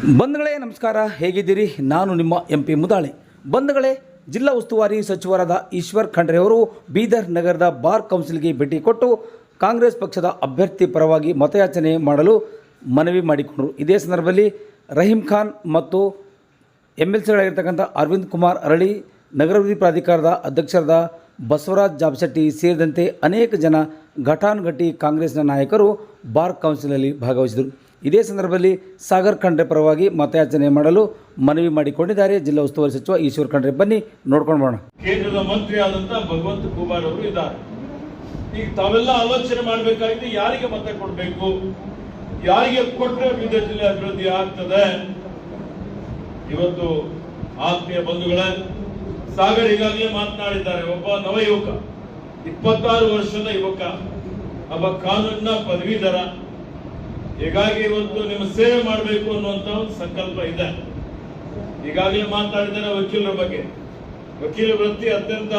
ಬಂಧುಗಳೇ ನಮಸ್ಕಾರ, ಹೇಗಿದ್ದೀರಿ? ನಾನು ನಿಮ್ಮ MP ಮುದಾಳಿ. ಬಂಧುಗಳೇ, ಜಿಲ್ಲಾ ಉಸ್ತುವಾರಿ ಸಚಿವರಾದ ಈಶ್ವರ್ ಖಂಡ್ರೆ ಅವರು ಬೀದರ್ ನಗರದ ಬಾರ್ ಕೌನ್ಸಿಲ್ಗೆ ಭೇಟಿ ಕೊಟ್ಟು ಕಾಂಗ್ರೆಸ್ ಪಕ್ಷದ ಅಭ್ಯರ್ಥಿ ಪರವಾಗಿ ಮತಯಾಚನೆ ಮಾಡಲು ಮನವಿ ಮಾಡಿಕೊಂಡರು. ಇದೇ ಸಂದರ್ಭದಲ್ಲಿ ರಹೀಂ ಖಾನ್ ಮತ್ತು MLCಗಳಾಗಿರ್ತಕ್ಕಂಥ ಅರವಿಂದ್ ಕುಮಾರ್ ಅರಳಿ, ನಗರಾಭಿವೃದ್ಧಿ ಪ್ರಾಧಿಕಾರದ ಅಧ್ಯಕ್ಷರಾದ ಬಸವರಾಜ್ ಜಾಬಶೆಟ್ಟಿ ಸೇರಿದಂತೆ ಅನೇಕ ಜನ ಘಟಾನುಘಟಿ ಕಾಂಗ್ರೆಸ್ನ ನಾಯಕರು ಬಾರ್ ಕೌನ್ಸಿಲ್ನಲ್ಲಿ ಭಾಗವಹಿಸಿದರು. ಇದೇ ಸಂದರ್ಭದಲ್ಲಿ ಸಾಗರ್ ಖಂಡ್ರೆ ಪರವಾಗಿ ಮತಯಾಚನೆ ಮಾಡಲು ಮನವಿ ಮಾಡಿಕೊಂಡಿದ್ದಾರೆ ಜಿಲ್ಲಾ ಉಸ್ತುವಾರಿ ಸಚಿವ ಈಶ್ವರ್ ಖಂಡ್ರೆ. ಬನ್ನಿ ನೋಡ್ಕೊಂಡು ಬರೋಣ. ಕೇಂದ್ರದ ಮಂತ್ರಿ ಆದಂತ ಭಗವಂತ ಕುಮಾರ್ ಅವರು ಇದ್ದಾರೆ. ಈಗ ತಾವೆಲ್ಲ ಆಲೋಚನೆ ಮಾಡಬೇಕಾಗಿದೆ, ಯಾರಿಗೆ ಮತ ಕೊಡಬೇಕು, ಯಾರಿಗೆ ಕೊಟ್ಟರೆ ಬೀದರ್ ಜಿಲ್ಲೆ ಅಭಿವೃದ್ಧಿ ಆಗ್ತದೆ. ಇವತ್ತು ಆತ್ಮೀಯ ಬಂಧುಗಳೇ, ಸಾಗರ್ ಈಗಾಗಲೇ ಮಾತನಾಡಿದ್ದಾರೆ. ಒಬ್ಬ ನವ ಯುವಕ, 26 ವರ್ಷದ ಯುವಕ, ಒಬ್ಬ ಕಾನೂನಿನ ಪದವೀಧರ. ಹೀಗಾಗಿ ಇವತ್ತು ನಿಮ್ಮ ಸೇವೆ ಮಾಡಬೇಕು ಅನ್ನುವಂತ ಒಂದು ಸಂಕಲ್ಪ ಇದೆ. ಈಗಾಗಲೇ ಮಾತನಾಡಿದ್ದಾರೆ ವಕೀಲರ ಬಗ್ಗೆ. ವಕೀಲ ವೃತ್ತಿ ಅತ್ಯಂತ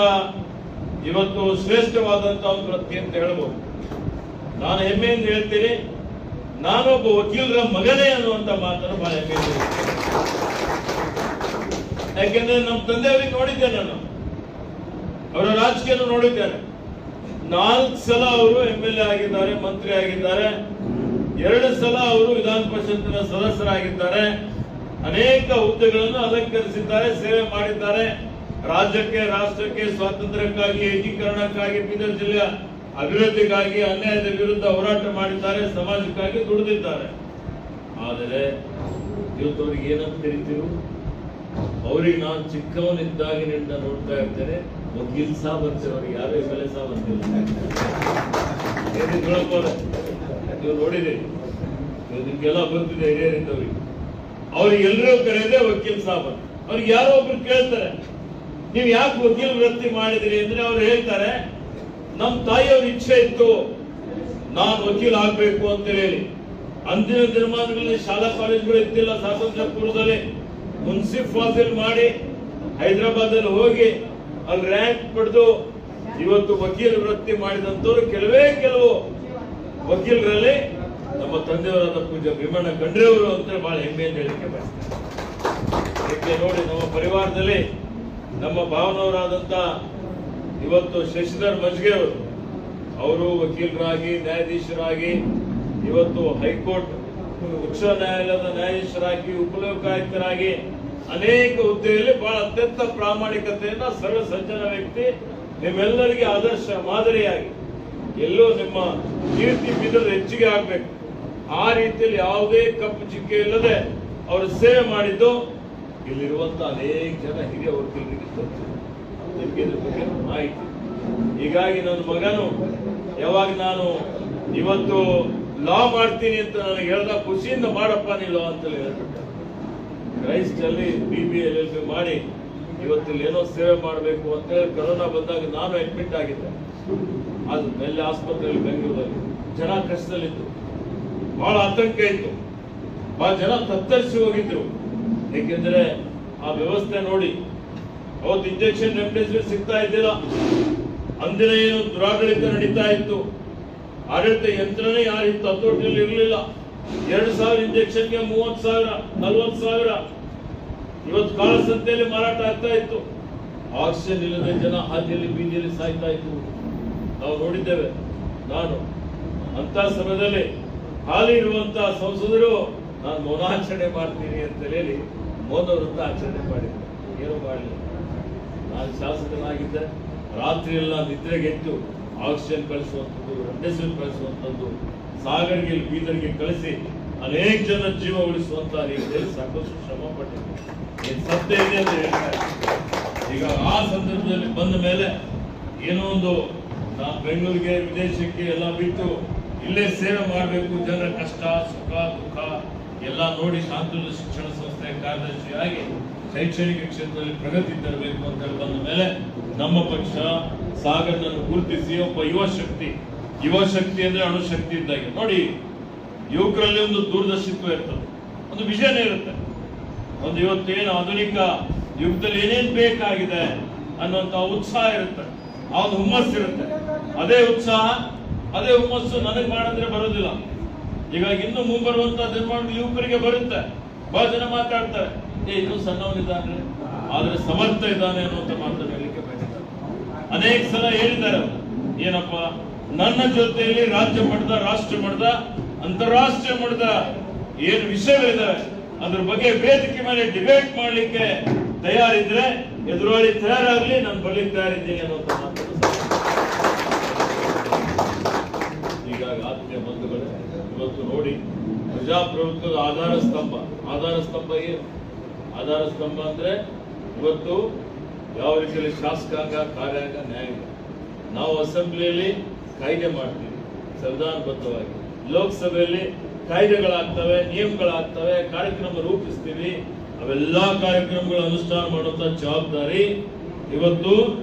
ಇವತ್ತು ಶ್ರೇಷ್ಠವಾದಂತಹ ಒಂದು ವೃತ್ತಿ ಅಂತ ಹೇಳ್ಬೋದು. ನಾನು ಹೆಮ್ಮೆಯಿಂದ ಹೇಳ್ತೀನಿ, ನಾನೊಬ್ಬ ವಕೀಲರ ಮಗನೇ ಅನ್ನುವಂತ ಮಾತನ್ನು ಬಹಳ ಹೆಮ್ಮೆಯಿಂದ ಹೇಳ್ತೀನಿ. ಯಾಕೆಂದ್ರೆ ನಮ್ಮ ತಂದೆಯವರಿಗೆ ನೋಡಿದ್ದೇನೆ, ನಾನು ಅವರ ರಾಜಕೀಯ ನೋಡಿದ್ದೇನೆ. 4 ಸಲ ಅವರು MLA ಆಗಿದ್ದಾರೆ, ಮಂತ್ರಿ ಆಗಿದ್ದಾರೆ. 2 ಸಲ ಅವರು ವಿಧಾನ ಪರಿಷತ್ತಿನ ಸದಸ್ಯರಾಗಿದ್ದಾರೆ. ಅನೇಕ ಹುದ್ದೆಗಳನ್ನು ಅಲಂಕರಿಸಿದ್ದಾರೆ, ಸೇವೆ ಮಾಡಿದ್ದಾರೆ. ರಾಜ್ಯಕ್ಕೆ, ರಾಷ್ಟ್ರಕ್ಕೆ, ಸ್ವಾತಂತ್ರ್ಯಕ್ಕಾಗಿ, ಏಕೀಕರಣಕ್ಕಾಗಿ, ಬೀದರ್ ಜಿಲ್ಲೆಯ ಅಭಿವೃದ್ಧಿಗಾಗಿ, ಅನ್ಯಾಯದ ವಿರುದ್ಧ ಹೋರಾಟ ಮಾಡಿದ್ದಾರೆ, ಸಮಾಜಕ್ಕಾಗಿ ದುಡಿದಿದ್ದಾರೆ. ಆದರೆ ಇವತ್ತು ಅವ್ರಿಗೆ ಏನಂತ ಕರಿತೀರು? ಅವ್ರಿಗೆ ನಾನು ಚಿಕ್ಕವನಿದ್ದಾಗಿನಿಂದ ನೋಡ್ತಾ ಇರ್ತೇನೆ, ವಕೀಲ್ ಸಾಬ್ ಅಂತಾರೆ. ಅವ್ರಿಗೆ ಯಾರು MLA ಸಾಬ್ ಅಂತಿಲ್ಲ. ನೀವು ನೋಡಿದೆ, ನಿಮ್ಗೆಲ್ಲ ಗೊತ್ತಿದೆ ಹಿರಿಯರಿದ್ದವ್ರಿಗೆ. ಅವ್ರಿಗೆ ಎಲ್ಲರೂ ಕರೆಯದೆ ವಕೀಲ್ ಸಾಬ್ ಅಂತ. ಅವ್ರಿಗೆ ಯಾರೋ ಒಬ್ರು ಕೇಳ್ತಾರೆ, ನೀವು ಯಾಕೆ ವಕೀಲ ವೃತ್ತಿ ಮಾಡಿದ್ರಿ ಅಂದ್ರೆ ಅವ್ರು ಹೇಳ್ತಾರೆ, ನಮ್ಮ ತಾಯಿಯವ್ರ ಇಚ್ಛೆ ಇತ್ತು ನಾನು ವಕೀಲ ಆಗ್ಬೇಕು ಅಂತ ಹೇಳಿ. ಅಂದಿನ ದಿನಮಾನಗಳಲ್ಲಿ ಶಾಲಾ ಕಾಲೇಜುಗಳು ಇತ್ತಿಲ್ಲ. ಸ್ವಾತಂತ್ರ್ಯ ಪೂರ್ವದಲ್ಲಿ ಮುನ್ಸಿಫ್ ಫಾಸಿಲ್ ಮಾಡಿ ಹೈದರಾಬಾದ್ ಅಲ್ಲಿ ಹೋಗಿ ಅಲ್ಲಿ ರ್ಯಾಂಕ್ ಪಡೆದು ಇವತ್ತು ವಕೀಲ ವೃತ್ತಿ ಮಾಡಿದಂತವ್ರು ಕೆಲವು ವಕೀಲರಲ್ಲಿ ನಮ್ಮ ತಂದೆಯವರಾದ ಪೂಜ್ಯ ಭೀಮಣ್ಣ ಖಂಡ್ರೆ ಅವರು ಅಂತ ಬಹಳ ಹೆಮ್ಮೆಯಿಂದ ಹೇಳಿಕೆ ಬಯಸ್ತಾರೆ. ನೋಡಿ, ನಮ್ಮ ಪರಿವಾರದಲ್ಲಿ ನಮ್ಮ ಭಾವನವರಾದಂತ ಇವತ್ತು ಶಶಿಧರ್ ಮಜ್ಗೆ ಅವರು ವಕೀಲರಾಗಿ, ನ್ಯಾಯಾಧೀಶರಾಗಿ, ಇವತ್ತು ಹೈಕೋರ್ಟ್ ಉಚ್ಚ ನ್ಯಾಯಾಲಯದ ನ್ಯಾಯಾಧೀಶರಾಗಿ, ಉಪಲೋಕಾಯುಕ್ತರಾಗಿ ಅನೇಕ ಹುದ್ದೆಯಲ್ಲಿ ಬಹಳ ಅತ್ಯಂತ ಪ್ರಾಮಾಣಿಕತೆಯನ್ನ, ಸರ್ವ ಸಜ್ಜನ ವ್ಯಕ್ತಿ, ನಿಮ್ಮೆಲ್ಲರಿಗೆ ಆದರ್ಶ ಮಾದರಿಯಾಗಿ ಎಲ್ಲೋ ನಿಮ್ಮ ಕೀರ್ತಿ ಬೀದರ್ ಹೆಚ್ಚಿಗೆ ಆಗ್ಬೇಕು. ಆ ರೀತಿಯಲ್ಲಿ ಯಾವುದೇ ಕಪ್ಪು ಚಿಕ್ಕೆ ಇಲ್ಲದೆ ಅವರು ಸೇವೆ ಮಾಡಿದ್ದು ಇಲ್ಲಿರುವಂತ ಅನೇಕ ಜನ ಹಿರಿಯ ವಕೀಲರಿಗೆ ನಿಮಗೆ ಇದ್ರ ಬಗ್ಗೆ ಮಾಹಿತಿ. ಹೀಗಾಗಿ ನನ್ನ ಮಗನು ಯಾವಾಗ ನಾನು ಇವತ್ತು ಲಾ ಮಾಡ್ತೀನಿ ಅಂತ ನನಗೆ ಹೇಳ್ದ, ಖುಷಿಯಿಂದ ಮಾಡಪ್ಪ ನೀ ಲಾ ಅಂತ ಹೇಳ್ಬಿಟ್ಟೆ. ಕ್ರೈಸ್ಟ್ ಅಲ್ಲಿ BBA LLB ಮಾಡಿ ಇವತ್ತಿಲ್ಲಿ ಏನೋ ಸೇವೆ ಮಾಡಬೇಕು ಅಂತ ಹೇಳಿ ಕೊರೋನಾ ಬಂದಾಗ ನಾನು ಅಡ್ಮಿಟ್ ಆಗಿದ್ದೆ. ಅದು ಮೇಲೆ ಆಸ್ಪತ್ರೆಯಲ್ಲಿ ಬೆಂಗಳೂರಲ್ಲಿ ಜನ ಕಷ್ಟದಲ್ಲಿತ್ತು, ಬಹಳ ಆತಂಕ ಇತ್ತು, ಬಹಳ ಜನ ತತ್ತರಿಸಿ ಹೋಗಿದ್ರು. ಏಕೆಂದ್ರೆ ಆ ವ್ಯವಸ್ಥೆ ನೋಡಿ, ಅವತ್ತು ಇಂಜೆಕ್ಷನ್ ರೆಮ್ಡೆಸಿವಿರ್ ಸಿಗ್ತಾ ಇದ್ದಿಲ್ಲ. ಅಂದಿನ ಏನು ದುರಾಡಳಿತ ನಡೀತಾ ಇತ್ತು, ಆಡಳಿತ ಯಂತ್ರನೇ ಯಾರಿತ್ತು ಹತೋಟಿಯಲ್ಲಿ ಇರಲಿಲ್ಲ. 2,000 ಇಂಜೆಕ್ಷನ್ಗೆ 30,000, 40,000 ಇವತ್ತು ಕಾಳಸಂತೆಯಲ್ಲಿ ಮಾರಾಟ ಆಗ್ತಾ ಇತ್ತು. ಆಕ್ಸಿಜನ್ ಇಲ್ಲದೆ ಜನ ಹಾದಿಯಲ್ಲಿ ಬೀದಿಯಲ್ಲಿ ಸಾಯ್ತಾ ಇತ್ತು, ನಾವು ನೋಡಿದ್ದೇವೆ. ನಾನು ಅಂತ ಸಮಯದಲ್ಲಿ ಹಾಲಿ ಇರುವಂತಹ ಸಂಸದರು ನಾನು ಮೌನಾಚರಣೆ ಮಾಡ್ತೀನಿ ಅಂತ ಹೇಳಿ ಮೌನ ವೃತ್ತ ಆಚರಣೆ ಮಾಡಿದ್ದೆ. ಏನು ಮಾಡಲಿಲ್ಲ. ನಾನು ಶಾಸಕನಾಗಿದ್ದೆ. ರಾತ್ರಿ ಎಲ್ಲ ನಿದ್ರೆಗೆದ್ದು ಆಕ್ಸಿಜನ್ ಕಳಿಸುವಂಥದ್ದು, ರೆಮ್ಡೆಸಿವಿರ್ ಕಳಿಸುವಂಥದ್ದು, ಸಾಗರ್ಗೆ, ಬೀದರ್ಗೆ ಕಳಿಸಿ ಅನೇಕ ಜನ ಜೀವ ಉಳಿಸುವಂತ ರೀತಿಯಲ್ಲಿ ಸಾಕಷ್ಟು ಶ್ರಮ ಪಟ್ಟಿದ್ದೆ. ಏನು ಸತ್ಯ ಇದೆ ಅಂತ ಹೇಳ್ತಾರೆ. ಈಗ ಆ ಸಂದರ್ಭದಲ್ಲಿ ಬಂದ ಮೇಲೆ ಏನೋ ಒಂದು ನಾನು ಬೆಂಗಳೂರಿಗೆ, ವಿದೇಶಕ್ಕೆ ಎಲ್ಲ ಬಿಟ್ಟು ಇಲ್ಲೇ ಸೇವೆ ಮಾಡಬೇಕು, ಜನರ ಕಷ್ಟ, ಸುಖ, ದುಃಖ ಎಲ್ಲ ನೋಡಿ ಶಾಂತದ ಶಿಕ್ಷಣ ಸಂಸ್ಥೆಯ ಕಾರ್ಯದರ್ಶಿಯಾಗಿ ಶೈಕ್ಷಣಿಕ ಕ್ಷೇತ್ರದಲ್ಲಿ ಪ್ರಗತಿ ತರಬೇಕು ಅಂತ ಹೇಳಿ ಬಂದ ಮೇಲೆ ನಮ್ಮ ಪಕ್ಷ ಸಾಗರನನ್ನು ಗುರುತಿಸಿ ಒಬ್ಬ ಯುವ ಶಕ್ತಿ ಅಂದ್ರೆ ಅಣುಶಕ್ತಿ ಇದ್ದಾಗೆ. ನೋಡಿ, ಯುವಕರಲ್ಲಿ ಒಂದು ದೂರದರ್ಶಿತ್ವ ಇರ್ತದೆ, ಒಂದು ವಿಷನ್ ಇರುತ್ತೆ, ಒಂದು ಇವತ್ತೇನು ಆಧುನಿಕ ಯುಗದಲ್ಲಿ ಏನೇನ್ ಬೇಕಾಗಿದೆ ಅನ್ನುವಂತ ಉತ್ಸಾಹ ಇರುತ್ತೆ, ಆ ಒಂದು ಹುಮ್ಮಸ್ಸಿರುತ್ತೆ. ಅದೇ ಉತ್ಸಾಹ, ಅದೇ ಹುಮ್ಮಸ್ಸು ನನಗೆ ಮಾಡಿದ್ರೆ ಬರೋದಿಲ್ಲ. ಈಗ ಇನ್ನು ಮುಂಬರುವಂತ ಯುವಕರಿಗೆ ಬರುತ್ತೆ. ಬಹಳ ಜನ ಮಾತಾಡ್ತಾರೆ, ಇನ್ನೂ ಸಣ್ಣವನಿದ್ದಾನೆ ಆದ್ರೆ ಸಮರ್ಥ ಇದ್ದಾನೆ ಅನ್ನುವಂತ ಮಾತನ್ನು ಹೇಳಿಕೆ ಮಾಡಿದ್ದಾರೆ. ಅನೇಕ ಸಲ ಹೇಳಿದ್ದಾರೆ ಅವರು, ಏನಪ್ಪ ನನ್ನ ಜೊತೆಯಲ್ಲಿ ರಾಜ್ಯ ಮಟ್ಟದ, ರಾಷ್ಟ್ರ ಮಟ್ಟದ, ಅಂತಾರಾಷ್ಟ್ರೀಯ ಮಟ್ಟದ ಏನು ವಿಷಯಗಳಿದ್ದಾವೆ ಅದ್ರ ಬಗ್ಗೆ ವೇದಿಕೆ ಮೇಲೆ ಡಿಬೇಟ್ ಮಾಡ್ಲಿಕ್ಕೆ ತಯಾರಿದ್ರೆ ಎದುರಾಳಿ ತಯಾರಾಗ್ಲಿ, ನಾನು ಬರ್ಲಿಕ್ಕೆ ತಯಾರಿದ್ದೀನಿ ಅನ್ನುವಂತ ಮಾತನ್ನು. ಹೀಗಾಗಿ ಆತ್ಮೀಯ ಬಂಧುಗಳೇ, ಇವತ್ತು ನೋಡಿ ಪ್ರಜಾಪ್ರಭುತ್ವದ ಆಧಾರ ಸ್ತಂಭ ಏನು? ಆಧಾರ ಸ್ತಂಭ ಅಂದ್ರೆ ಇವತ್ತು ಯಾವ ರೀತಿಯಲ್ಲಿ ಶಾಸಕಾಂಗ, ಕಾರ್ಯಾಂಗ, ನ್ಯಾಯಾಂಗ. ನಾವು ಅಸೆಂಬ್ಲಿಯಲ್ಲಿ ಕಾಯ್ದೆ ಮಾಡ್ತೀವಿ ಸಂವಿಧಾನಬದ್ಧವಾಗಿ, ಲೋಕಸಭೆಯಲ್ಲಿ ಕಾಯ್ದೆಗಳಾಗ್ತವೆ, ನಿಯಮಗಳಾಗ್ತವೆ, ಕಾರ್ಯಕ್ರಮ ರೂಪಿಸ್ತೀವಿ. ಅವೆಲ್ಲಾ ಕಾರ್ಯಕ್ರಮಗಳ ಅನುಷ್ಠಾನ ಮಾಡುವಂತ ಜವಾಬ್ದಾರಿ ಇವತ್ತು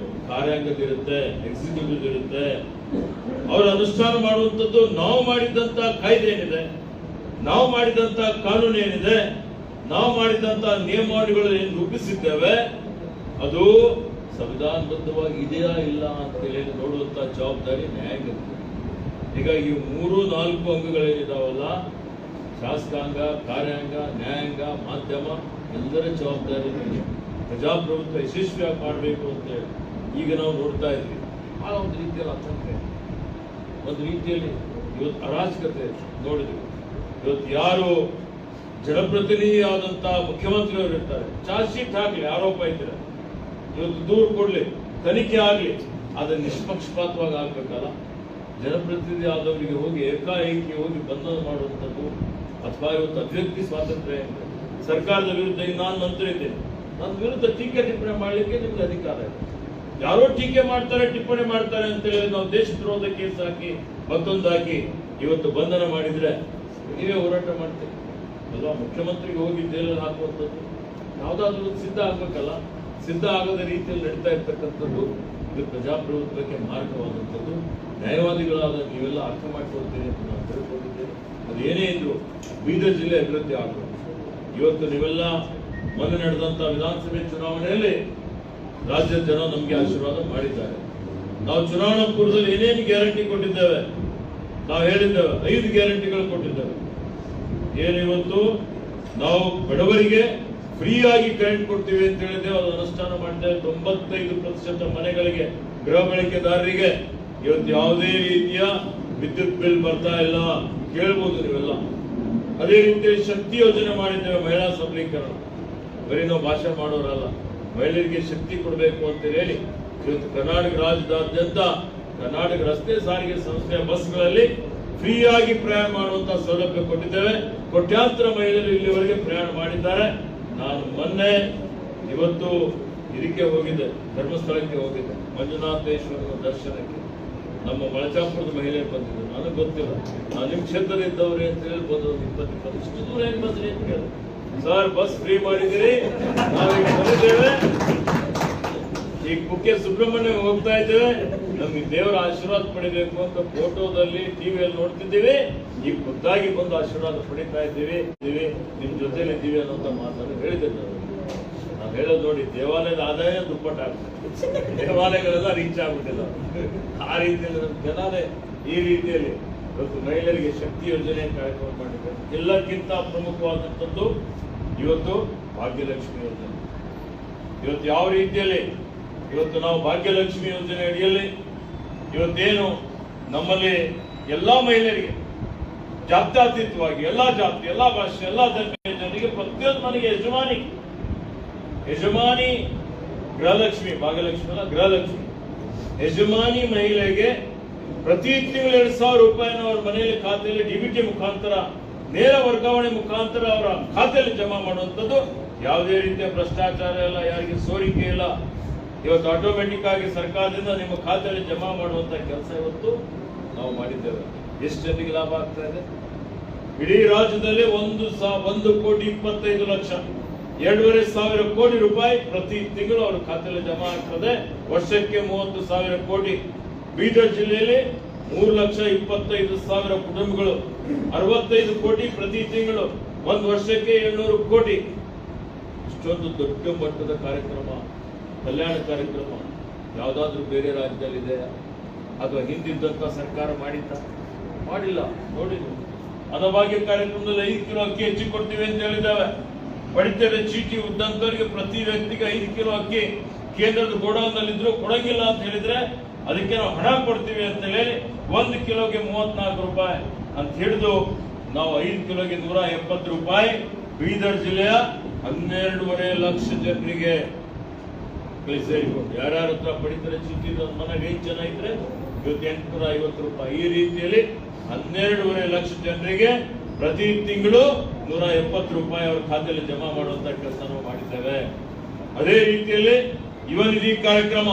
ಕಾರ್ಯಾಂಗದಿರುತ್ತೆ, ಎಕ್ಸಿಕ್ಯೂಟಿವ್ ಇರುತ್ತೆ. ಅವರ ಅನುಷ್ಠಾನ ಮಾಡುವಂಥದ್ದು ನಾವು ಮಾಡಿದಂತ ಕಾಯ್ದೆ ಏನಿದೆ, ನಾವು ಮಾಡಿದಂತ ಕಾನೂನು ಏನಿದೆ, ನಾವು ಮಾಡಿದಂತ ನಿಯಮಾವಳಿಗಳು ಏನು ರೂಪಿಸಿದ್ದೇವೆ ಅದು ಸಂವಿಧಾನಬದ್ಧವಾಗಿ ಇದೆಯಾ ಇಲ್ಲ ಅಂತ ಹೇಳಿ ನೋಡುವಂತ ಜವಾಬ್ದಾರಿ ನ್ಯಾಯಾಂಗ. ಹೀಗಾಗಿ 3-4 ಅಂಗಗಳೇನಿದಾವಲ್ಲ, ಶಾಸಕಾಂಗ, ಕಾರ್ಯಾಂಗ, ನ್ಯಾಯಾಂಗ, ಮಾಧ್ಯಮ, ಎಲ್ಲರ ಜವಾಬ್ದಾರಿ ಪ್ರಜಾಪ್ರಭುತ್ವ ಯಶಸ್ವಿಯಾಗಿ ಮಾಡಬೇಕು ಅಂತ ಹೇಳಿ ಈಗ ನಾವು ನೋಡ್ತಾ ಇದ್ವಿ. ಆ ಒಂದು ರೀತಿಯಲ್ಲಿ ಆತಂಕ, ಒಂದು ರೀತಿಯಲ್ಲಿ ಇವತ್ತು ಅರಾಜಕತೆ ನೋಡಿದ್ವಿ. ಇವತ್ತು ಯಾರು ಜನಪ್ರತಿನಿಧಿ ಆದಂತ ಮುಖ್ಯಮಂತ್ರಿಯವರು ಇರ್ತಾರೆ, ಚಾರ್ಜ್ ಶೀಟ್ ಹಾಕ್ಲಿ, ಆರೋಪ ಇದ್ರೆ ಇವತ್ತು ದೂರು ಕೊಡ್ಲಿ, ತನಿಖೆ ಆಗ್ಲಿ, ಅದನ್ನ ನಿಷ್ಪಕ್ಷಪಾತವಾಗಿ ಆಗ್ಬೇಕಲ್ಲ. ಜನಪ್ರತಿನಿಧಿ ಆದವರಿಗೆ ಹೋಗಿ ಏಕಾಏಕಿ ಹೋಗಿ ಬಂಧನ ಮಾಡುವಂಥದ್ದು, ಅಥವಾ ಇವತ್ತು ಅಭಿವ್ಯಕ್ತಿ ಸ್ವಾತಂತ್ರ್ಯ ಇದೆ. ಸರ್ಕಾರದ ವಿರುದ್ಧ ನಾನು ಮಂತ್ರಿ ಇದ್ದೇನೆ, ನನ್ನ ವಿರುದ್ಧ ಟೀಕೆ ಟಿಪ್ಪಣಿ ಮಾಡ್ಲಿಕ್ಕೆ ನಿಮ್ಗೆ ಅಧಿಕಾರ ಇದೆ. ಯಾರೋ ಟೀಕೆ ಮಾಡ್ತಾರೆ, ಟಿಪ್ಪಣಿ ಮಾಡ್ತಾರೆ ಅಂತ ಹೇಳಿ ನಾವು ದೇಶದ್ರೋಹದ ಕೇಸ್ ಹಾಕಿ, ಮತ್ತೊಂದು ಹಾಕಿ ಇವತ್ತು ಬಂಧನ ಮಾಡಿದ್ರೆ ನೀವೇ ಹೋರಾಟ ಮಾಡ್ತೀರಿ ಅಲ್ವಾ? ಮುಖ್ಯಮಂತ್ರಿಗೆ ಹೋಗಿ ಜೈಲಲ್ಲಿ ಹಾಕುವಂಥದ್ದು ಯಾವ್ದಾದ್ರು ಸಿದ್ಧ ಆಗ್ಬೇಕಲ್ಲ. ಸಿದ್ಧ ಆಗದ ರೀತಿಯಲ್ಲಿ ನಡೀತಾ ಇರ್ತಕ್ಕಂಥದ್ದು ಇದು ಪ್ರಜಾಪ್ರಭುತ್ವಕ್ಕೆ ಮಾರ್ಗವಾದಂಥದ್ದು. ನ್ಯಾಯವಾದಿಗಳಾದ ನೀವೆಲ್ಲ ಅರ್ಥ ಮಾಡ್ಕೊಳ್ತೀರಿ ಅಂತ ನಾನು ತಿಳ್ಕೊಂಡಿದ್ದೇನೆ. ಅದು ಏನೇ ಇದ್ರು ಬೀದರ್ ಜಿಲ್ಲೆ ಅಭಿವೃದ್ಧಿ ಆಗಬೇಕು. ಇವತ್ತು ನೀವೆಲ್ಲ ಮೊನ್ನೆ ನಡೆದಂತ ವಿಧಾನಸಭೆ ಚುನಾವಣೆಯಲ್ಲಿ ರಾಜ್ಯದ ಜನ ನಮ್ಗೆ ಆಶೀರ್ವಾದ ಮಾಡಿದ್ದಾರೆ. ನಾವು ಚುನಾವಣಾ ಪೂರ್ವದಲ್ಲಿ ಏನೇನು ಗ್ಯಾರಂಟಿ ಕೊಟ್ಟಿದ್ದೇವೆ, ನಾವು ಹೇಳಿದ್ದೇವೆ, 5 ಗ್ಯಾರಂಟಿಗಳು ಕೊಟ್ಟಿದ್ದೇವೆ. ಏನು ಇವತ್ತು ನಾವು ಬಡವರಿಗೆ ಫ್ರೀ ಆಗಿ ಕರೆಂಟ್ ಕೊಡ್ತೀವಿ ಅಂತ ಹೇಳಿದ್ದೇವೆ, ಅದು ಅನುಷ್ಠಾನ ಮಾಡಿದ್ದೇವೆ. 95% ಮನೆಗಳಿಗೆ, ಗೃಹ ಬಳಕೆದಾರರಿಗೆ ಇವತ್ತು ಯಾವುದೇ ರೀತಿಯ ವಿದ್ಯುತ್ ಬಿಲ್ ಬರ್ತಾ ಇಲ್ಲ, ಕೇಳ್ಬೋದು ನೀವೆಲ್ಲ. ಅದೇ ರೀತಿಯಲ್ಲಿ ಶಕ್ತಿ ಯೋಜನೆ ಮಾಡಿದ್ದೇವೆ, ಮಹಿಳಾ ಸಬಲೀಕರಣ. ಬರೀ ನಾವು ಭಾಷೆ ಮಾಡೋರಲ್ಲ, ಮಹಿಳೆಯರಿಗೆ ಶಕ್ತಿ ಕೊಡಬೇಕು ಅಂತ ಹೇಳಿ ಇವತ್ತು ಕರ್ನಾಟಕ ರಾಜ್ಯದಾದ್ಯಂತ ಕರ್ನಾಟಕ ರಸ್ತೆ ಸಾರಿಗೆ ಸಂಸ್ಥೆಯ ಬಸ್ಗಳಲ್ಲಿ ಫ್ರೀ ಆಗಿ ಪ್ರಯಾಣ ಮಾಡುವಂತಹ ಸೌಲಭ್ಯ ಕೊಟ್ಟಿದ್ದೇವೆ. ಕೋಟ್ಯಾಂತರ ಮಹಿಳೆಯರು ಇಲ್ಲಿವರೆಗೆ ಪ್ರಯಾಣ ಮಾಡಿದ್ದಾರೆ. ನಾನು ಮೊನ್ನೆ ಇವತ್ತು ಇದಕ್ಕೆ ಹೋಗಿದ್ದೆ, ಧರ್ಮಸ್ಥಳಕ್ಕೆ ಹೋಗಿದ್ದೆ, ಮಂಜುನಾಥೇಶ್ವರನ ದರ್ಶನಕ್ಕೆ. ನಮ್ಮ ಮಳಚಾಪುರದ ಮಹಿಳೆಯರು ಬಂದಿದ್ರು, ನನಗೆ ಗೊತ್ತಿಲ್ಲ, ನಾನು ನಿಮ್ಮ ಕ್ಷೇತ್ರದ ಇದ್ದವ್ರೆ ಅಂತ ಹೇಳಿ ಬಂದ್ರು. 20 ಇಷ್ಟು ದೂರ ಹೆಂಗ್ ಬಂದ್ರಿ ಅಂತ ಕೇಳಿದ್ರು. ಸರ್, ಬಸ್ ಫ್ರೀ ಮಾಡಿದಿರಿ, ನಾವೀಗ ಬಂದಿದ್ದೇವೆ, ಈಗ ಕುಕ್ಕೆ ಸುಬ್ರಹ್ಮಣ್ಯ ಹೋಗ್ತಾ ಇದ್ದೇವೆ, ನಮ್ಗೆ ದೇವರ ಆಶೀರ್ವಾದ ಪಡಿಬೇಕು ಅಂತ ಫೋಟೋದಲ್ಲಿ ಟಿವಿಯಲ್ಲಿ ನೋಡ್ತಿದ್ದೀವಿ, ಈಗ ಖುದ್ದಾಗಿ ಬಂದು ಆಶೀರ್ವಾದ ಪಡಿತಾ ಇದ್ದೀವಿ, ನಿಮ್ ಜೊತೆಲಿ ಇದ್ದೀವಿ ಅನ್ನೋಂತ ಮಾತನ್ನು ಹೇಳಿದ್ದೆ. ನಾವು ಹೇಳೋದು ನೋಡಿ, ದೇವಾಲಯದ ಆದಾಯ ದುಪ್ಪಟ್ಟಾಗ್ತದೆ, ದೇವಾಲಯಗಳೆಲ್ಲ ರೀಚ್ ಆಗ್ಬಿಟ್ಟಿಲ್ಲ. ಆ ರೀತಿಯಲ್ಲಿ ನಮ್ಮ ಜನನೇ ಈ ರೀತಿಯಲ್ಲಿ ಇವತ್ತು ಮಹಿಳೆಯರಿಗೆ ಶಕ್ತಿ ಯೋಜನೆ ಕಾರ್ಯಕ್ರಮ ಮಾಡಿದ್ದಾರೆ. ಎಲ್ಲಕ್ಕಿಂತ ಪ್ರಮುಖವಾದಂಥದ್ದು ಇವತ್ತು ಭಾಗ್ಯಲಕ್ಷ್ಮಿ ಯೋಜನೆ. ಇವತ್ತು ಯಾವ ರೀತಿಯಲ್ಲಿ ಇವತ್ತು ನಾವು ಭಾಗ್ಯಲಕ್ಷ್ಮಿ ಯೋಜನೆ ಅಡಿಯಲ್ಲಿ ಇವತ್ತೇನು ನಮ್ಮಲ್ಲಿ ಎಲ್ಲಾ ಮಹಿಳೆಯರಿಗೆ ಜಾತ್ಯತೀತವಾಗಿ ಎಲ್ಲಾ ಜಾತಿ, ಎಲ್ಲಾ ಭಾಷೆ, ಎಲ್ಲಾ ಧರ್ಮೀಯ ಜನರಿಗೆ ಪ್ರತಿಯೊಂದು ಮನೆಗೆ ಯಜಮಾನಿ ಗೃಹಲಕ್ಷ್ಮಿ, ಭಾಗ್ಯಲಕ್ಷ್ಮಿ ಅಲ್ಲ, ಗೃಹಲಕ್ಷ್ಮಿ ಯಜಮಾನಿ ಮಹಿಳೆಗೆ ಪ್ರತಿ ತಿಂಗಳು 2,000 ರೂಪಾಯಿನ ಅವ್ರ ಮನೆಯಲ್ಲಿ ಖಾತೆಯಲ್ಲಿ ಡಿಬಿಟಿ ಮುಖಾಂತರ, ನೇರ ವರ್ಗಾವಣೆ ಮುಖಾಂತರ ಅವರ ಖಾತೆಯಲ್ಲಿ ಜಮಾ ಮಾಡುವಂಥದ್ದು. ಯಾವುದೇ ರೀತಿಯ ಭ್ರಷ್ಟಾಚಾರ ಇಲ್ಲ, ಯಾರಿಗೆ ಸೋರಿಕೆ ಇಲ್ಲ. ಇವತ್ತು ಆಟೋಮೆಟಿಕ್ ಆಗಿ ಸರ್ಕಾರದಿಂದ ನಿಮ್ಮ ಖಾತೆಯಲ್ಲಿ ಜಮಾ ಮಾಡುವಂತ ಕೆಲಸ ಇವತ್ತು ನಾವು ಮಾಡಿದ್ದೇವೆ. ಎಷ್ಟು ಜನರಿಗೆ ಲಾಭ ಆಗ್ತಾ ಇದೆ? ಇಡೀ ರಾಜ್ಯದಲ್ಲಿ 1,25,00,000, 2,500 ಕೋಟಿ ರೂಪಾಯಿ ಪ್ರತಿ ತಿಂಗಳು ಅವರ ಖಾತೆಯಲ್ಲಿ ಜಮಾ ಆಗ್ತದೆ. ವರ್ಷಕ್ಕೆ 30,000 ಕೋಟಿ. ಬೀದರ್ ಜಿಲ್ಲೆಯಲ್ಲಿ 3,25,000 ಕುಟುಂಬಗಳು, 65 ಕೋಟಿ ಪ್ರತಿ ತಿಂಗಳು, ಒಂದು ವರ್ಷಕ್ಕೆ 700 ಕೋಟಿ. ಇಷ್ಟೊಂದು ದೊಡ್ಡ ಮಟ್ಟದ ಕಾರ್ಯಕ್ರಮ, ಕಲ್ಯಾಣ ಕಾರ್ಯಕ್ರಮ ಯಾವ್ದಾದ್ರು ಬೇರೆ ರಾಜ್ಯದಲ್ಲಿ ಇದೆಯಾ? ಅಥವಾ ಹಿಂದಿದ್ದಂತ ಸರ್ಕಾರ ಮಾಡಿಲ್ಲ. ನೋಡಿ, ಅನ್ನಭಾಗ್ಯ ಕಾರ್ಯಕ್ರಮದಲ್ಲಿ 5 ಕಿಲೋ ಅಕ್ಕಿ ಹೆಚ್ಚಿ ಕೊಡ್ತೀವಿ ಅಂತ ಹೇಳಿದ್ದಾವೆ. ಪಡಿತರ ಚೀಟಿ ಉದ್ದಂತವರಿಗೆ ಪ್ರತಿ ವ್ಯಕ್ತಿಗೆ 5 ಕಿಲೋ ಅಕ್ಕಿ ಕೇಂದ್ರದ ಗೋಡೌನ್ ನಲ್ಲಿದ್ರು ಕೊಡಂಗಿಲ್ಲ ಅಂತ ಹೇಳಿದ್ರೆ ಅದಕ್ಕೆ ನಾವು ಹಣ ಕೊಡ್ತೀವಿ ಅಂತ ಹೇಳಿ 1 ಕಿಲೋಗೆ 34 ರೂಪಾಯಿ ಅಂತ ಹಿಡಿದು ನಾವು 5 ಕಿಲೋಗೆ 170 ರೂಪಾಯಿ ಬೀದರ್ ಜಿಲ್ಲೆಯ 12.5 ಲಕ್ಷ ಜನರಿಗೆ ಕಳಿಸಿಕೊಂಡು ಯಾರ್ಯಾರ ಹತ್ರ ಪಡಿತರ ಚೀಟಿ ಮನೆಗೆ 5 ಜನ ಇದ್ರೆ ಇವತ್ತು 850 ರೂಪಾಯಿ ಈ ರೀತಿಯಲ್ಲಿ 12.5 ಲಕ್ಷ ಜನರಿಗೆ ಪ್ರತಿ ತಿಂಗಳು 170 ರೂಪಾಯಿ ಅವ್ರ ಖಾತೆಯಲ್ಲಿ ಜಮಾ ಮಾಡುವಂತ ಕೆಲಸ ನಾವು ಮಾಡಿದ್ದೇವೆ. ಅದೇ ರೀತಿಯಲ್ಲಿ ಯುವ ನಿಧಿ ಕಾರ್ಯಕ್ರಮ,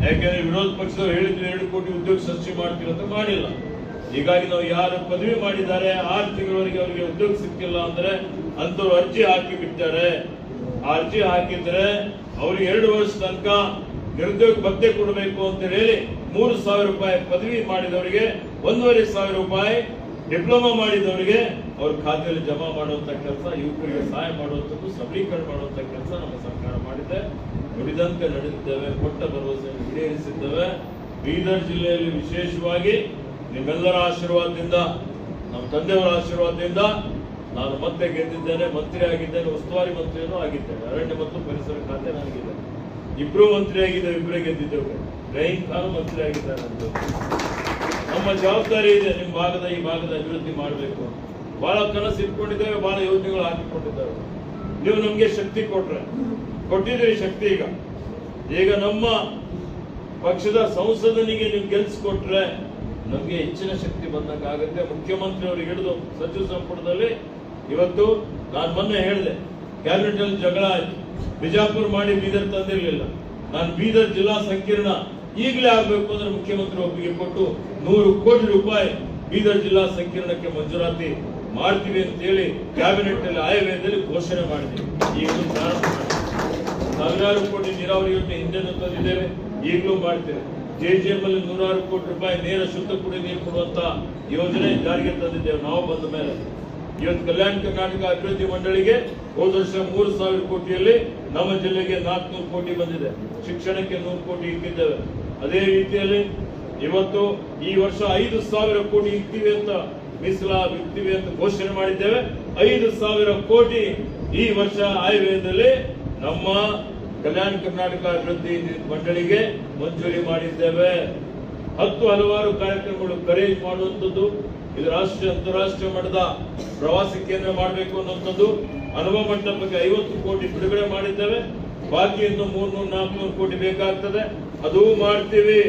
ಯಾಕೆಂದ್ರೆ ವಿರೋಧ ಪಕ್ಷದವರು ಹೇಳಿದ್ರು 2 ಕೋಟಿ ಉದ್ಯೋಗ ಸೃಷ್ಟಿ ಮಾಡ್ತೀವಿ ಅಂತ ಮಾಡಿಲ್ಲ. ಹೀಗಾಗಿ ನಾವು ಯಾರು ಪದವಿ ಮಾಡಿದ್ದಾರೆ 6 ತಿಂಗಳವರೆಗೆ ಅವರಿಗೆ ಉದ್ಯೋಗ ಸಿಕ್ಕಿಲ್ಲ ಅಂದ್ರೆ ಅಂತವ್ರು ಅರ್ಜಿ ಹಾಕಿ ಬಿಡ್ತಾರೆ. ಆ ಅರ್ಜಿ ಹಾಕಿದ್ರೆ ಅವ್ರಿಗೆ 2 ವರ್ಷ ತನಕ ನಿರುದ್ಯೋಗ ಭತ್ಯೆ ಕೊಡಬೇಕು ಅಂತ ಹೇಳಿ 3,000 ರೂಪಾಯಿ ಪದವಿ ಮಾಡಿದವರಿಗೆ 1,500 ರೂಪಾಯಿ, ಡಿಪ್ಲೊಮಾ ಮಾಡಿದವರಿಗೆ ಅವ್ರ ಖಾತೆಯಲ್ಲಿ ಜಮಾ ಮಾಡುವಂತ ಕೆಲಸ, ಯುವಕರಿಗೆ ಸಹಾಯ ಮಾಡುವಂಥದ್ದು, ಸಬಲೀಕರಣ ಮಾಡುವಂತ ಕೆಲಸ ನಮ್ಮ ಸರ್ಕಾರ ಮಾಡಿದೆ. ನುಡಿದಂತೆ ನಡೆದಿದ್ದೇವೆ, ಕೊಟ್ಟ ಭರವಸೆಯನ್ನು ಈಡೇರಿಸಿದ್ದೇವೆ. ಬೀದರ್ ಜಿಲ್ಲೆಯಲ್ಲಿ ವಿಶೇಷವಾಗಿ ನಿಮ್ಮೆಲ್ಲರ ಆಶೀರ್ವಾದದಿಂದ, ನಮ್ಮ ತಂದೆಯವರ ಆಶೀರ್ವಾದದಿಂದ ನಾನು ಮತ್ತೆ ಗೆದ್ದಿದ್ದೇನೆ, ಮಂತ್ರಿ ಆಗಿದ್ದೇನೆ, ಉಸ್ತುವಾರಿ ಮಂತ್ರಿಯೂ ಆಗಿದ್ದೇನೆ. ಅರಣ್ಯ ಮತ್ತು ಪರಿಸರ ಖಾತೆ ನನಗಿದೆ. 2 ಮಂತ್ರಿ ಆಗಿದ್ದೇವೆ, 2 ಗೆದ್ದಿದ್ದೇವೆ. ರಹೀಂ ಖಾನ್ ಮಂತ್ರಿ ಆಗಿದ್ದಾರೆ. ನಮ್ಮ ಜವಾಬ್ದಾರಿ ಇದೆ, ನಿಮ್ಮ ಭಾಗದ ಈ ಭಾಗದ ಅಭಿವೃದ್ಧಿ ಮಾಡಬೇಕು. ಬಹಳ ಕನಸು ಇಟ್ಕೊಂಡಿದ್ದೇವೆ, ಬಹಳ ಯೋಜನೆಗಳು ಹಾಕಿಕೊಂಡಿದ್ದೇವೆ. ನೀವು ನಮ್ಗೆ ಶಕ್ತಿ ಕೊಟ್ಟಿದ್ದೀರಿ ಶಕ್ತಿ. ಈಗ ನಮ್ಮ ಪಕ್ಷದ ಸಂಸದನಿಗೆ ನೀವು ಗೆಲ್ಸ್ಕೊಟ್ರೆ ನಮ್ಗೆ ಹೆಚ್ಚಿನ ಶಕ್ತಿ ಬಂದಂಗೆ ಆಗುತ್ತೆ. ಮುಖ್ಯಮಂತ್ರಿ ಅವರಿಗೆ ಹಿಡಿದು ಸಚಿವ ಸಂಪುಟದಲ್ಲಿ ಇವತ್ತು ನಾನು ಮೊನ್ನೆ ಹೇಳಿದೆ, ಕ್ಯಾಬಿನೆಟ್ ಅಲ್ಲಿ ಜಗಳ ಆಯ್ತು, ಬಿಜಾಪುರ ಮಾಡಿ ಬೀದರ್ ತಂದಿರಲಿಲ್ಲ. ನಾನು ಬೀದರ್ ಜಿಲ್ಲಾ ಸಂಕೀರ್ಣ ಈಗಲೇ ಆಗ್ಬೇಕು ಅಂದ್ರೆ ಮುಖ್ಯಮಂತ್ರಿ ಒಪ್ಪಿಗೆ ಕೊಟ್ಟು 100 ಕೋಟಿ ರೂಪಾಯಿ ಬೀದರ್ ಜಿಲ್ಲಾ ಸಂಕೀರ್ಣಕ್ಕೆ ಮಂಜೂರಾತಿ ಮಾಡ್ತೀವಿ ಅಂತ ಹೇಳಿ ಕ್ಯಾಬಿನೆಟ್ ಅಲ್ಲಿ ಆಯವ್ಯಯದಲ್ಲಿ ಘೋಷಣೆ ಮಾಡಿದ್ವಿ. ಈಗಲೂ ಪ್ರಾರಂಭ ಮಾಡಿದ್ವಿ. 1,000 ಕೋಟಿ ನೀರಾವರಿ ಯೋಜನೆ ಹಿಂದೆ ತಂದಿದ್ದೇವೆ, ಈಗಲೂ ಮಾಡ್ತೇವೆ. JJM ಅಲ್ಲಿ 106 ಕೋಟಿ ರೂಪಾಯಿ ನೇರ ಶುದ್ಧ ಕುಡಿಯುವ ನೀರು ಕೊಡುವಂತ ಯೋಜನೆ ಜಾರಿಗೆ ತಂದಿದ್ದೇವೆ ನಾವು ಬಂದ ಮೇಲೆ. ಇವತ್ತು ಕಲ್ಯಾಣ ಕರ್ನಾಟಕ ಅಭಿವೃದ್ಧಿ ಮಂಡಳಿಗೆ ಹೋದ ವರ್ಷ 3,000 ಕೋಟಿಯಲ್ಲಿ ನಮ್ಮ ಜಿಲ್ಲೆಗೆ 400 ಕೋಟಿ ಬಂದಿದೆ. ಶಿಕ್ಷಣಕ್ಕೆ 100 ಕೋಟಿ ಇಟ್ಟಿದ್ದೇವೆ. ಅದೇ ರೀತಿಯಲ್ಲಿ ಇವತ್ತು ಈ ವರ್ಷ 5,000 ಕೋಟಿ ಇಕ್ತೀವಿ ಅಂತ ಇಕ್ತೀವಿ ಅಂತ ಘೋಷಣೆ ಮಾಡಿದ್ದೇವೆ. 5,000 ಕೋಟಿ ಈ ವರ್ಷ ಆಯವ್ಯಯದಲ್ಲಿ ನಮ್ಮ ಕಲ್ಯಾಣ ಕರ್ನಾಟಕ ಅಭಿವೃದ್ಧಿ ಮಂಡಳಿಗೆ ಮಂಜೂರಿ ಮಾಡಿದ್ದೇವೆ. 10 ಹಲವಾರು ಕಾರ್ಯಕ್ರಮಗಳು ಕರೇಜ್ ಮಾಡುವಂಥದ್ದು, ಇದು ರಾಷ್ಟ್ರೀಯ ಅಂತಾರಾಷ್ಟ್ರೀಯ ಮಟ್ಟದ ಪ್ರವಾಸಿ ಕೇಂದ್ರ ಮಾಡಬೇಕು ಅನ್ನುವಂಥದ್ದು. ಅನುಭವ ಮಂಟಪಕ್ಕೆ 50 ಕೋಟಿ ಬಿಡುಗಡೆ ಮಾಡಿದ್ದೇವೆ. ಬಾಕಿ ಇನ್ನು 300-400 ಕೋಟಿ ಬೇಕಾಗ್ತದೆ. ಅದು ಮಾಡ್ತೀವಿ,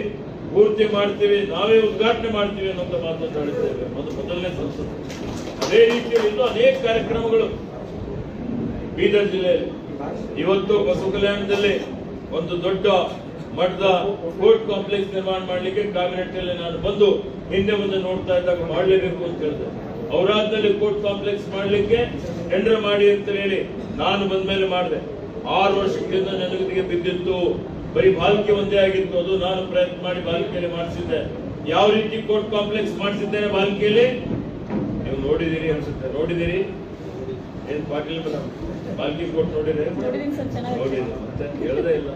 ಪೂರ್ತಿ ಮಾಡ್ತೀವಿ, ನಾವೇ ಉದ್ಘಾಟನೆ ಮಾಡ್ತೀವಿ ಅನ್ನೋಂಥ ಮಾತನ್ನು ಹೇಳಿದ್ದೇವೆ. ಮೊದಲನೇ ಸಂಸತ್ತು. ಅದೇ ರೀತಿಯಲ್ಲಿ ಇನ್ನೂ ಅನೇಕ ಕಾರ್ಯಕ್ರಮಗಳು ಬೀದರ್ ಜಿಲ್ಲೆಯಲ್ಲಿ. ಇವತ್ತು ಬಸವ ಕಲ್ಯಾಣದಲ್ಲಿ ಒಂದು ದೊಡ್ಡ ಮಟ್ಟದ ಕೋರ್ಟ್ ಕಾಂಪ್ಲೆಕ್ಸ್ ನಿರ್ಮಾಣ ಮಾಡಲಿಕ್ಕೆ ಕ್ಯಾಬಿನೆಟ್ ಅಲ್ಲಿ ನಾನು ಬಂದು ಹಿಂದೆ ಮುಂದೆ ನೋಡ್ತಾ ಇದ್ದಾಗ ಮಾಡಲೇಬೇಕು ಅಂತ ಹೇಳಿದೆ. ಔರಾದ್ನಲ್ಲಿ ಕೋರ್ಟ್ ಕಾಂಪ್ಲೆಕ್ಸ್ ಮಾಡಲಿಕ್ಕೆ ಟೆಂಡರ್ ಮಾಡಿ ಅಂತ ಹೇಳಿ ನಾನು ಬಂದ ಮೇಲೆ ಮಾಡಿದೆ. 6 ವರ್ಷದಿಂದ ನೆನಗುದಿಗೆ ಬಿದ್ದಿತ್ತು, ಬರೀ ಬಾಲ್ಕೆ ಒಂದೇ ಆಗಿತ್ತು. ಅದು ನಾನು ಪ್ರಯತ್ನ ಮಾಡಿ ಬಾಲ್ಕೆಯಲ್ಲಿ ಮಾಡಿಸಿದ್ದೆ. ಯಾವ ರೀತಿ ಕೋರ್ಟ್ ಕಾಂಪ್ಲೆಕ್ಸ್ ಮಾಡಿಸಿದ್ದೇನೆ ಬಾಲ್ಕೆಯಲ್ಲಿ ನೀವು ನೋಡಿದಿರಿ ಅನ್ಸುತ್ತೆ. ನೋಡಿದಿರಿ ಏನ್ ಪಾಟೀಲ್ ಬಾಲ್ಕಿ ಕೋರ್ಟ್ ನೋಡಿದ್ರೆ ಮತ್ತೆ ಹೇಳದೇ ಇಲ್ಲ.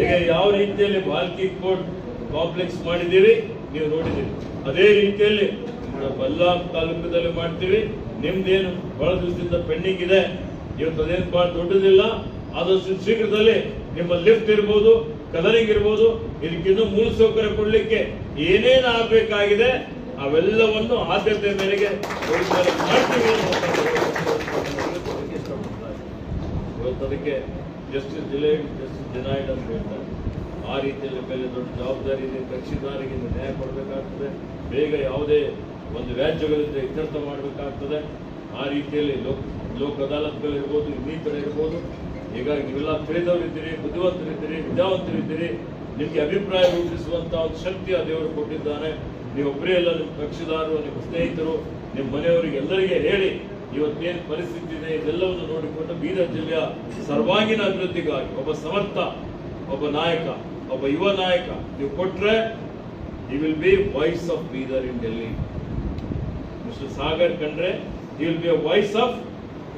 ಈಗ ಯಾವ ರೀತಿಯಲ್ಲಿ ಬಾಲ್ಕಿ ಕೋರ್ಟ್ ಕಾಂಪ್ಲೆಕ್ಸ್ ಮಾಡಿದ್ದೀವಿ ನೀವು ನೋಡಿದ್ದೀರಿ. ಅದೇ ರೀತಿಯಲ್ಲಿ ಬಲ್ಲಾಂ ತಾಲೂಕದಲ್ಲಿ ಮಾಡ್ತೀವಿ. ನಿಮ್ದೇನು ಬಹಳ ದಿವಸದಿಂದ ಪೆಂಡಿಂಗ್ ಇದೆ, ಇವತ್ತು ಅದೇನು ಬಹಳ ದೊಡ್ಡದಿಲ್ಲ. ಆದಷ್ಟು ಶೀಘ್ರದಲ್ಲಿ ನಿಮ್ಮ ಲಿಫ್ಟ್ ಇರ್ಬೋದು, ಕಲರಿಂಗ್ ಇರ್ಬೋದು, ಇದಕ್ಕಿನ್ನೂ ಮೂಲಸೌಕರ್ಯ ಕೊಡ್ಲಿಕ್ಕೆ ಏನೇನು ಆಗ್ಬೇಕಾಗಿದೆ ಅವೆಲ್ಲವನ್ನು ಆದ್ಯತೆ ಮೇರೆಗೆ ಮಾಡ್ತೀವಿ. ಇವತ್ತು ಅದಕ್ಕೆ ಜಸ್ಟಿಸ್ ಡಿಲೇಡ್ ಜಸ್ಟಿಸ್ ಡಿನೈಡ್ ಅಂತ ಹೇಳ್ತಾರೆ. ಆ ರೀತಿಯಲ್ಲಿ ಮೇಲೆ ದೊಡ್ಡ ಜವಾಬ್ದಾರಿ ಇದೆ. ಕಕ್ಷಿದಾರರಿಗೆ ನ್ಯಾಯ ಕೊಡಬೇಕಾಗ್ತದೆ. ಬೇಗ ಯಾವುದೇ ಒಂದು ವ್ಯಾಜ್ಯಗಳಿಂದ ಇತ್ಯರ್ಥ ಮಾಡಬೇಕಾಗ್ತದೆ. ಆ ರೀತಿಯಲ್ಲಿ ಲೋಕ ಅದಾಲತ್ಗಳಿರ್ಬೋದು, ಇನ್ನಿತರ ಇರ್ಬೋದು. ಹೀಗಾಗಿ ನೀವೆಲ್ಲ ತಿಳಿದವರಿದ್ದೀರಿ, ಬುದ್ಧಿವಂತರಿದ್ದೀರಿ, ವಿದ್ಯಾವಂತರಿದ್ದೀರಿ. ನಿಮಗೆ ಅಭಿಪ್ರಾಯ ರೂಪಿಸುವಂತಹ ಒಂದು ಶಕ್ತಿ ಆ ದೇವರು ಕೊಟ್ಟಿದ್ದಾನೆ. ನೀವೊಬ್ಬರೇ ಅಲ್ಲ, ನಿಮ್ಮ ಕಕ್ಷಿದಾರರು, ನಿಮ್ಮ ಸ್ನೇಹಿತರು, ನಿಮ್ಮ ಮನೆಯವರಿಗೆ ಎಲ್ಲರಿಗೆ ಹೇಳಿ ಇವತ್ತೇನು ಪರಿಸ್ಥಿತಿ ಇದೆ ಇದೆಲ್ಲವನ್ನು ನೋಡಿಕೊಂಡು ಬೀದರ್ ಜಿಲ್ಲೆಯ ಸರ್ವಾಂಗೀಣ ಅಭಿವೃದ್ಧಿಗಾಗಿ ಒಬ್ಬ ಸಮರ್ಥ, ಒಬ್ಬ ನಾಯಕ, ಒಬ್ಬ ಯುವ ನಾಯಕ ನೀವು ಕೊಟ್ರೆ he will be voice of Bidar in Delhi. Mr. Sagar Kandre, he will be a voice of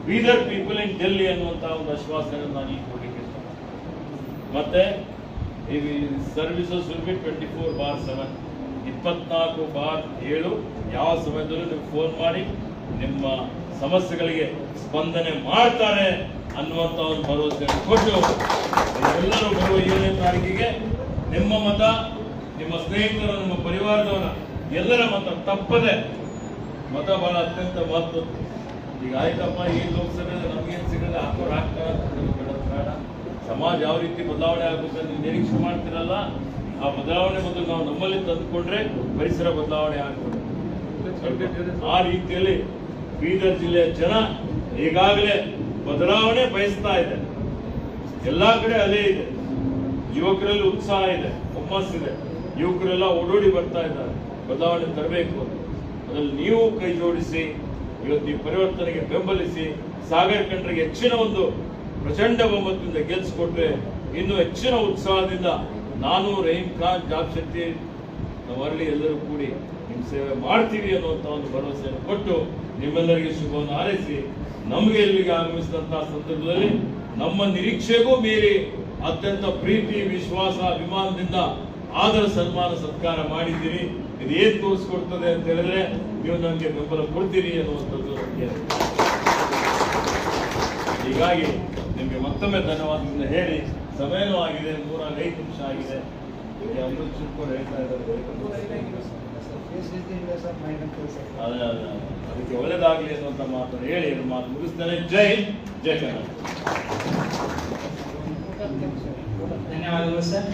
Bidar people in Delhi ಅನ್ನುವಂತಹ ಒಂದು ಆಶ್ವಾಸನೆ ನಾನು ಈಗ ಕೊಡಲಿಕ್ಕೆ ಇಷ್ಟಪಡ್ತೀನಿ. ಮತ್ತೆ ಈ ಸರ್ವಿಸಸ್ ವಿಲ್ ಬಿ 24/7, 24/7 ಯಾವ ಸಮಯದಲ್ಲೂ ನೀವು ಫೋನ್ ಮಾಡಿ ನಿಮ್ಮ ಸಮಸ್ಯೆಗಳಿಗೆ ಸ್ಪಂದನೆ ಮಾಡ್ತಾರೆ ಅನ್ನುವಂಥ ಒಂದು ಭರವಸೆ ಕೊಟ್ಟು ಎಲ್ಲರೂ ಬರುವ 7ನೇ ತಾರೀಕಿಗೆ ನಿಮ್ಮ ಮತ, ನಿಮ್ಮ ಸ್ನೇಹಿತರ, ನಿಮ್ಮ ಪರಿವಾರದವರ ಎಲ್ಲರ ಮತ ತಪ್ಪದೆ, ಮತ ಬಹಳ ಅತ್ಯಂತ ಮಹತ್ವ. ಈಗ ಆಯ್ತಪ್ಪ, ಈ ಲೋಕಸಭೆಯಲ್ಲಿ ನಮ್ಗೇನು ಸಿಗದೆ ಹಾಕೋರು ಹಾಕ್ತಾರೆ ಬೇಡ. ಸಮಾಜ ಯಾವ ರೀತಿ ಬದಲಾವಣೆ ಆಗುತ್ತೆ ನೀವು ನಿರೀಕ್ಷೆ ಮಾಡ್ತಿರಲ್ಲ, ಆ ಬದಲಾವಣೆ ಮೊದಲು ನಾವು ನಮ್ಮಲ್ಲಿ ತಂದುಕೊಂಡ್ರೆ ಪರಿಸರ ಬದಲಾವಣೆ ಆಗ್ತದೆ. ಆ ರೀತಿಯಲ್ಲಿ ಬೀದರ್ ಜಿಲ್ಲೆಯ ಜನ ಈಗಾಗಲೇ ಬದಲಾವಣೆ ಬಯಸ್ತಾ ಇದೆ. ಎಲ್ಲಾ ಕಡೆ ಅದೇ ಇದೆ. ಯುವಕರಲ್ಲಿ ಉತ್ಸಾಹ ಇದೆ, ಹುಮ್ಮಸ್ಸಿದೆ. ಯುವಕರೆಲ್ಲ ಓಡೋಡಿ ಬರ್ತಾ ಇದ್ದಾರೆ, ಬದಲಾವಣೆ ತರಬೇಕು. ಅದ್ರಲ್ಲಿ ನೀವು ಕೈ ಜೋಡಿಸಿ ಇವತ್ತು ಈ ಪರಿವರ್ತನೆಗೆ ಬೆಂಬಲಿಸಿ ಸಾಗರ್ ಖಂಡ್ರಿಗೆ ಹೆಚ್ಚಿನ ಒಂದು ಪ್ರಚಂಡ ಬಹುಮತದಿಂದ ಗೆಲ್ಲಿಸಿಕೊಟ್ರೆ ಇನ್ನು ಹೆಚ್ಚಿನ ಉತ್ಸಾಹದಿಂದ ನಾನು, ರಹೀಂ ಖಾನ್, ಜಾಬ್ ಶೆಟ್ಟಿ, ನಾವರಳಿ ಎಲ್ಲರೂ ಕೂಡಿ ನಿಮ್ಮ ಸೇವೆ ಮಾಡ್ತೀವಿ ಅನ್ನುವಂಥ ಒಂದು ಭರವಸೆಯನ್ನು ಕೊಟ್ಟು ನಿಮ್ಮೆಲ್ಲರಿಗೆ ಶುಭವನ್ನು ಹಾರೈಸಿ, ನಮಗೆ ಇಲ್ಲಿಗೆ ಆಗಮಿಸಿದಂತಹ ಸಂದರ್ಭದಲ್ಲಿ ನಮ್ಮ ನಿರೀಕ್ಷೆಗೂ ಮೀರಿ ಅತ್ಯಂತ ಪ್ರೀತಿ, ವಿಶ್ವಾಸ, ಅಭಿಮಾನದಿಂದ ಆದರ ಸನ್ಮಾನ ಸತ್ಕಾರ ಮಾಡಿದ್ದೀರಿ. ಇದು ಏನ್ ತೋರಿಸ್ಕೊಡ್ತದೆ ಅಂತ ಹೇಳಿದ್ರೆ ನೀವು ನನಗೆ ಬೆಂಬಲ ಕೊಡ್ತೀರಿ ಅನ್ನುವಂಥದ್ದು ನನಗೆ. ಹೀಗಾಗಿ ನಿಮಗೆ ಮತ್ತೊಮ್ಮೆ ಧನ್ಯವಾದದಿಂದ ಹೇಳಿ, ಸಮಯನೂ ಆಗಿದೆ, 3-5 ನಿಮಿಷ ಆಗಿದೆ. ಅಮೃತ್ ಚಿಕ್ಕವರು ಹೇಳ್ತಾ ಇದ್ದಾರೆ, ಅದಕ್ಕೆ ಒಳ್ಳೆದಾಗ್ಲಿ ಅನ್ನುವಂಥ ಮಾತನ್ನು ಹೇಳಿ ಮಾತು ಮುಗಿಸ್ತೇನೆ. ಜೈ ಜೈ ಕನ್ನಡ. ಧನ್ಯವಾದಗಳು ಸರ್.